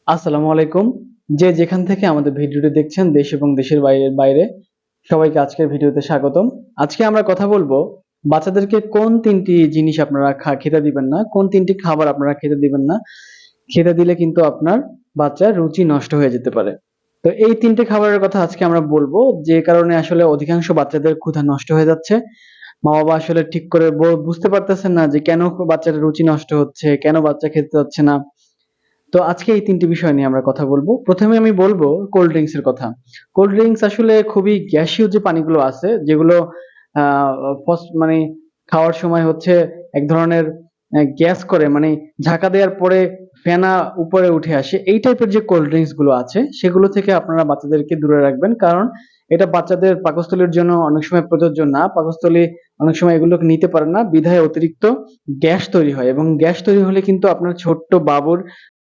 আসসালামু আলাইকুম। যে যেখান থেকে আমাদের ভিডিওটি দেখছেন দেশ এবং দেশের বাইরের বাইরে সবাইকে আজকের ভিডিওতে স্বাগতম। আজকে আমরা কথা বলবো বাচ্চাদেরকে কোন ৩টি জিনিস আপনারা খেতে দিবেন না, কোন ৩টি খাবার আপনারা খেতে দিবেন না। খেতে দিলে কিন্তু আপনার বাচ্চার রুচি নষ্ট হয়ে যেতে পারে। তো এই ৩টে খাবারের কথা আজকে আমরা বলবো, যে কারণে আসলে অধিকাংশ বাচ্চাদের ক্ষুধা নষ্ট হয়ে যাচ্ছে। মা-বাবা আসলে ঠিক করে বুঝতে পারতেছেন না যে কেন বাচ্চাটার রুচি নষ্ট হচ্ছে, কেন বাচ্চা খেতে চাচ্ছে না। তো আজকে এই ৩ টি বিষয় নিয়ে আমরা কথা বলবো। ১ম এ আমি বলবো কোল্ড ড্রিংকস এর কথা। কোল্ড ড্রিংকস আসলে খুবই গ্যাসীয় যে পানিগুলো আছে, যেগুলো আ মানে খাওয়ার সময় হচ্ছে এক ধরনের গ্যাস করে, মানে ঝাঁকা দেওয়ার পরে ফেনা উপরে উঠে আসে। এই টাইপের যে কোল্ড ড্রিংকস গুলো আছে, সেগুলো থেকে আপনারা বাচ্চাদেরকে দূরে রাখবেন। কারণ এটা বাচ্চাদের পাকস্থলীর জন্য অনেক সময় প্রযোজ্য না। পাকস্থলী অনেক সময় এগুলোকে নিতে পারে না। বিধায় অতিরিক্ত গ্যাস তৈরি হয় এবং গ্যাস তৈরি হলে কিন্তু আপনার ছোট্ট বাবুর